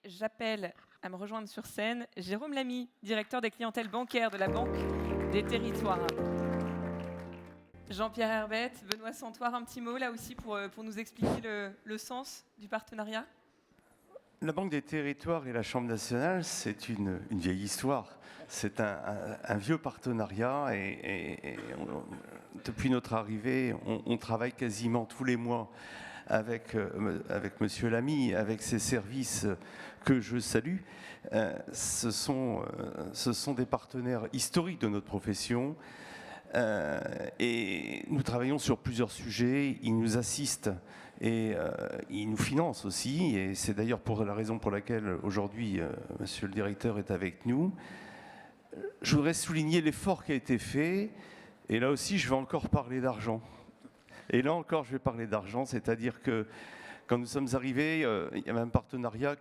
J'appelle à me rejoindre sur scène Jérôme Lamy, directeur des clientèles bancaires de la Banque des Territoires. Jean-Pierre Herbette, Benoît Santoire, un petit mot là aussi pour nous expliquer le sens du partenariat. La Banque des Territoires et la Chambre nationale, c'est une vieille histoire. C'est un vieux partenariat et depuis notre arrivée, on travaille quasiment tous les mois avec Monsieur Lamy, avec ses services que je salue. Ce sont des partenaires historiques de notre profession. Et nous travaillons sur plusieurs sujets. Ils nous assistent et ils nous financent aussi. Et c'est d'ailleurs pour la raison pour laquelle aujourd'hui Monsieur le directeur est avec nous. Je voudrais souligner l'effort qui a été fait. Et là aussi, je vais encore parler d'argent. Et là encore, je vais parler d'argent, c'est-à-dire que quand nous sommes arrivés, il y avait un partenariat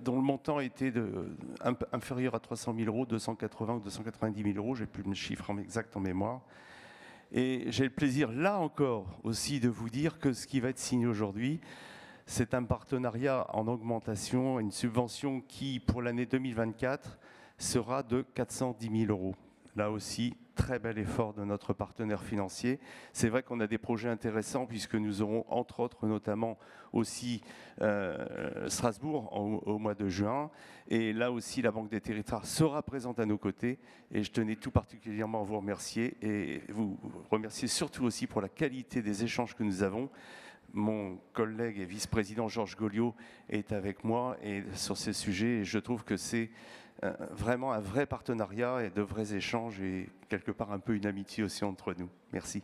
dont le montant était inférieur à 300 000 euros, 280 ou 290 000 euros, j'ai plus le chiffre exact en mémoire. Et j'ai le plaisir, là encore, aussi de vous dire que ce qui va être signé aujourd'hui, c'est un partenariat en augmentation, une subvention qui, pour l'année 2024, sera de 410 000 euros. Là aussi, très bel effort de notre partenaire financier. C'est vrai qu'on a des projets intéressants puisque nous aurons, entre autres, notamment aussi Strasbourg au mois de juin. Et là aussi, la Banque des Territoires sera présente à nos côtés. Et je tenais tout particulièrement à vous remercier et vous remercier surtout aussi pour la qualité des échanges que nous avons. Mon collègue et vice-président Georges Goliot est avec moi et sur ces sujets. Et je trouve que c'est vraiment un vrai partenariat et de vrais échanges et quelque part un peu une amitié aussi entre nous. Merci.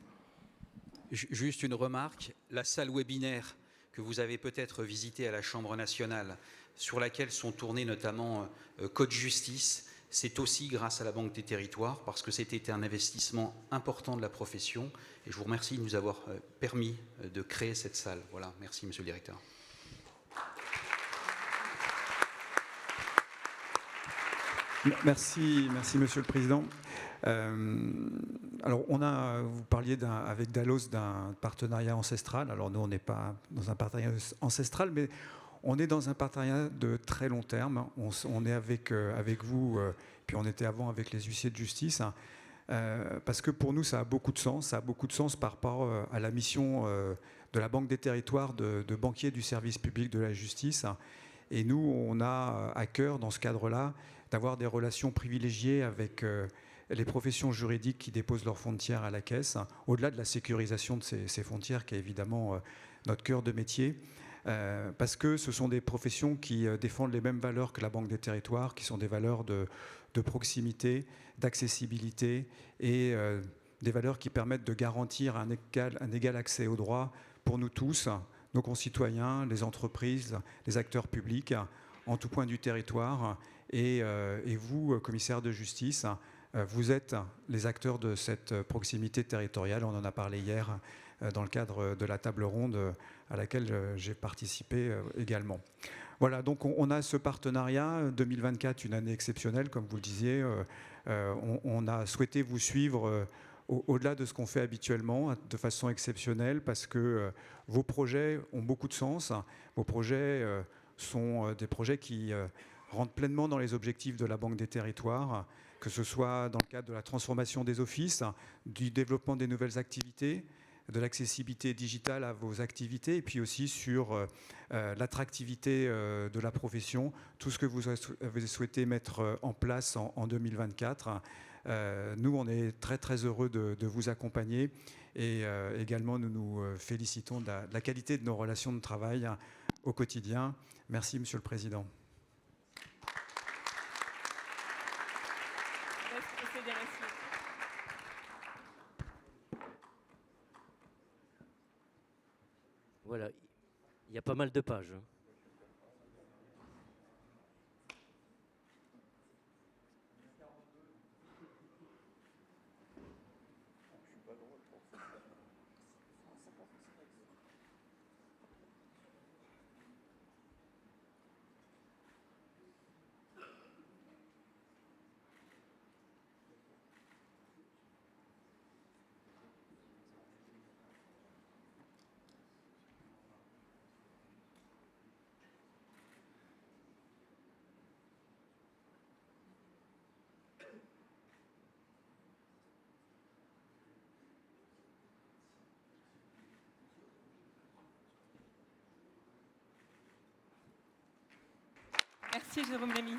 Juste une remarque, la salle webinaire que vous avez peut-être visitée à la Chambre nationale, sur laquelle sont tournés notamment Code Justice, c'est aussi grâce à la Banque des Territoires, parce que c'était un investissement important de la profession. Et je vous remercie de nous avoir permis de créer cette salle. Voilà, merci Monsieur le Directeur. Merci Monsieur le Président. Alors, vous parliez avec Dallos d'un partenariat ancestral. Alors, nous, on n'est pas dans un partenariat ancestral, mais on est dans un partenariat de très long terme. On est avec vous, puis on était avant avec les huissiers de justice, parce que pour nous, ça a beaucoup de sens. Ça a beaucoup de sens par rapport à la mission de la Banque des Territoires de banquier du service public de la justice. Et nous, on a à cœur, dans ce cadre-là, d'avoir des relations privilégiées avec les professions juridiques qui déposent leurs fonds de tiers à la caisse, au-delà de la sécurisation de ces fonds de tiers, qui est évidemment notre cœur de métier, parce que ce sont des professions qui défendent les mêmes valeurs que la Banque des Territoires, qui sont des valeurs de proximité, d'accessibilité et des valeurs qui permettent de garantir un égal accès aux droits pour nous tous, nos concitoyens, les entreprises, les acteurs publics, en tout point du territoire. Et vous, commissaire de justice, vous êtes les acteurs de cette proximité territoriale. On en a parlé hier dans le cadre de la table ronde à laquelle j'ai participé également. Voilà, donc on a ce partenariat. 2024, une année exceptionnelle, comme vous le disiez. On a souhaité vous suivre au-delà de ce qu'on fait habituellement, de façon exceptionnelle, parce que vos projets ont beaucoup de sens. Vos projets sont des projets qui rentrent pleinement dans les objectifs de la Banque des Territoires, que ce soit dans le cadre de la transformation des offices, du développement des nouvelles activités, de l'accessibilité digitale à vos activités, et puis aussi sur l'attractivité de la profession, tout ce que vous avez souhaité mettre en place en 2024. Nous, on est très très heureux de vous accompagner et également nous nous félicitons de la qualité de nos relations de travail au quotidien. Merci Monsieur le Président. Voilà, il y a pas mal de pages. Merci Jérôme Lamy.